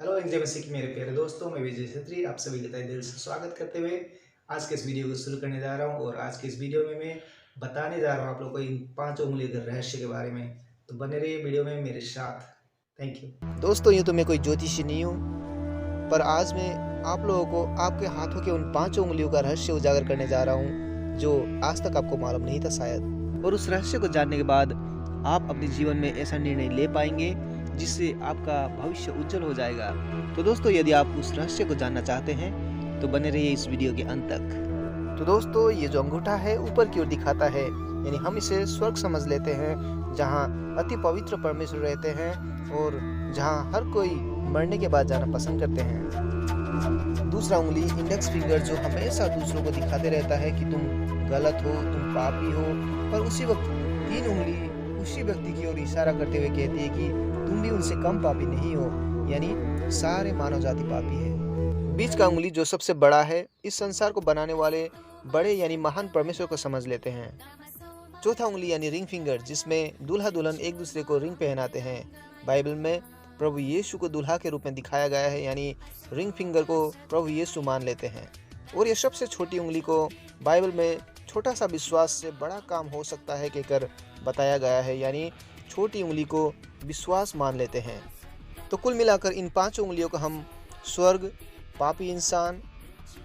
Hello angel मसीह की मेरे प्यारे दोस्तों, मैं विजय छत्री आप सभी का तहे दिल से स्वागत करते हुए आज के इस वीडियो को शुरू करने जा रहा हूं। और आज के इस वीडियो में मैं बताने जा रहा हूं आप लोगों को इन 5 उंगलियों के रहस्य के बारे में। तो बने रहिए वीडियो में मेरे साथ। थैंक यू दोस्तों, यूँ तो मैं कोई ज्योतिषी नहीं हूँ, पर आज मैं आप लोगों को आपके हाथों के उन 5 उंगलियों का रहस्य उजागर करने जा रहा हूँ, जो आज तक आपको मालूम नहीं था शायद। और उस रहस्य को जानने के बाद आप अपने जीवन में ऐसा निर्णय ले पाएंगे जिससे आपका भविष्य उज्जवल हो जाएगा। तो दोस्तों, यदि आप उस रहस्य को जानना चाहते हैं तो बने रहिए इस वीडियो के अंत तक। तो दोस्तों, ये जो अंगूठा है ऊपर की ओर दिखाता है, यानी हम इसे स्वर्ग समझ लेते हैं, जहाँ अति पवित्र परमेश्वर रहते हैं और जहाँ हर कोई मरने के बाद जाना पसंद करते हैं। दूसरा उंगली इंडेक्स फिंगर, जो हमेशा दूसरों को दिखाते रहता है कि तुम गलत हो, तुम पापी हो, पर उसी वक्त तीन उंगली उसी व्यक्ति की ओर इशारा करते हुए कहती है कि तुम भी उनसे कम पापी नहीं हो, यानी सारे मानव जाति पापी है। बीच का उंगली जो सबसे बड़ा है, इस संसार को बनाने वाले बड़े यानी महान परमेश्वर को समझ लेते हैं। चौथा उंगली यानी रिंग फिंगर, जिसमें दूल्हा दुल्हन एक दूसरे को रिंग पहनाते हैं। बाइबल में प्रभु यीशु को दूल्हा के रूप में दिखाया गया है, यानी रिंग फिंगर को प्रभु यीशु मान लेते हैं। और ये सबसे छोटी उंगली को बाइबल में छोटा सा विश्वास से बड़ा काम हो सकता है कहकर बताया गया है, यानी छोटी उंगली को विश्वास मान लेते हैं। तो कुल मिलाकर इन 5 उंगलियों को हम स्वर्ग, पापी इंसान,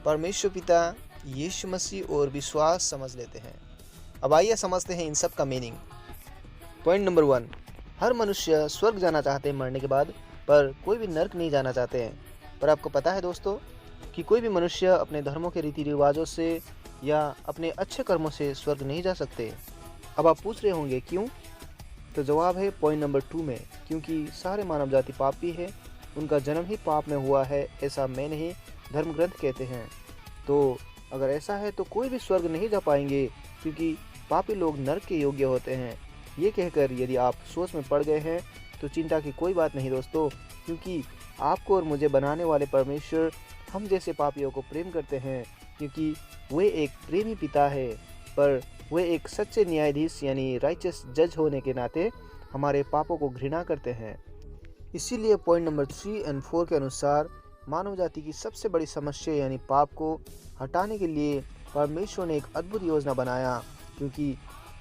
परमेश्वर पिता, यीशु मसीह और विश्वास समझ लेते हैं। अब आइए समझते हैं इन सब का मीनिंग। पॉइंट नंबर 1, हर मनुष्य स्वर्ग जाना चाहते हैं मरने के बाद, पर कोई भी नर्क नहीं जाना चाहते हैं। पर आपको पता है दोस्तों कि कोई भी मनुष्य अपने धर्मों के रीति रिवाजों से या अपने अच्छे कर्मों से स्वर्ग नहीं जा सकते। अब आप पूछ रहे होंगे क्यों? तो जवाब है पॉइंट नंबर 2 में, क्योंकि सारे मानव जाति पापी है, उनका जन्म ही पाप में हुआ है, ऐसा मैं नहीं धर्म ग्रंथ कहते हैं। तो अगर ऐसा है तो कोई भी स्वर्ग नहीं जा पाएंगे, क्योंकि पापी लोग नर्क के योग्य होते हैं। ये कहकर यदि आप सोच में पड़ गए हैं तो चिंता की कोई बात नहीं दोस्तों, क्योंकि आपको और मुझे बनाने वाले परमेश्वर हम जैसे पापियों को प्रेम करते हैं, क्योंकि वे एक प्रेमी पिता है, पर वे एक सच्चे न्यायाधीश यानी राइचस जज होने के नाते हमारे पापों को घृणा करते हैं। इसीलिए पॉइंट नंबर 3 और 4 के अनुसार मानव जाति की सबसे बड़ी समस्या यानी पाप को हटाने के लिए परमेश्वर ने एक अद्भुत योजना बनाया, क्योंकि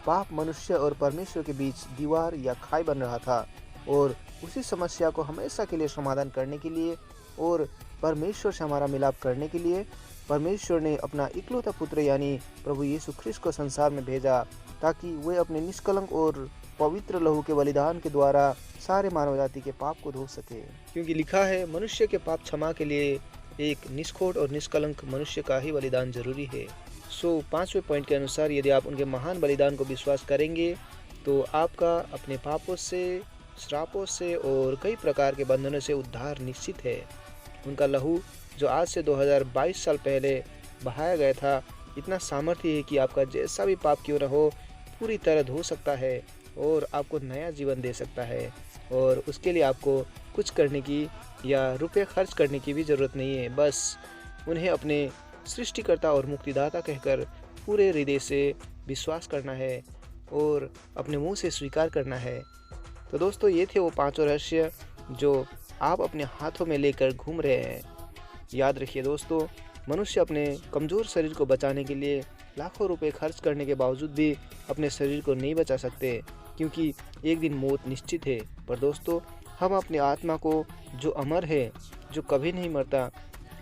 पाप मनुष्य और परमेश्वर के बीच दीवार या खाई बन रहा था। और उसी समस्या को हमेशा के लिए समाधान करने के लिए और परमेश्वर से हमारा मिलाप करने के लिए परमेश्वर ने अपना इकलौता पुत्र यानी प्रभु यीशु ख्रिस्त को संसार में भेजा, ताकि वे अपने निष्कलंक और पवित्र लहू के बलिदान के द्वारा सारे मानव जाति के पाप को धो सके। क्योंकि लिखा है, मनुष्य के पाप क्षमा के लिए एक निष्खोट और निष्कलंक मनुष्य का ही बलिदान जरूरी है। 5वें पॉइंट के अनुसार यदि आप उनके महान बलिदान को विश्वास करेंगे तो आपका अपने पापों से, श्रापों से और कई प्रकार के बंधनों से उद्धार निश्चित है। उनका लहू जो आज से 2022 साल पहले बहाया गया था, इतना सामर्थ्य है कि आपका जैसा भी पाप क्यों न हो पूरी तरह धो सकता है और आपको नया जीवन दे सकता है। और उसके लिए आपको कुछ करने की या रुपये खर्च करने की भी ज़रूरत नहीं है, बस उन्हें अपने सृष्टिकर्ता और मुक्तिदाता कहकर पूरे हृदय से विश्वास करना है और अपने मुंह से स्वीकार करना है। तो दोस्तों, ये थे वो 5 रहस्य जो आप अपने हाथों में लेकर घूम रहे हैं। याद रखिए दोस्तों, मनुष्य अपने कमज़ोर शरीर को बचाने के लिए लाखों रुपए खर्च करने के बावजूद भी अपने शरीर को नहीं बचा सकते, क्योंकि एक दिन मौत निश्चित है। पर दोस्तों, हम अपनी आत्मा को जो अमर है, जो कभी नहीं मरता,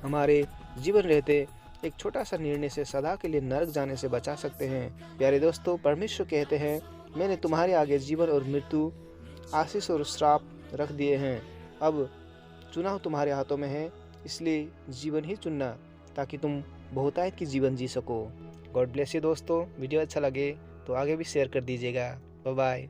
हमारे जीवन रहते एक छोटा सा निर्णय से सदा के लिए नरक जाने से बचा सकते हैं। प्यारे दोस्तों, परमेश्वर कहते हैं, मैंने तुम्हारे आगे जीवन और मृत्यु, आशीष और श्राप रख दिए हैं। अब चुनाव तुम्हारे हाथों में है, इसलिए जीवन ही चुनना, ताकि तुम बहुतायत की जीवन जी सको। गॉड ब्लेस यू दोस्तों। वीडियो अच्छा लगे तो आगे भी शेयर कर दीजिएगा। Bye bye.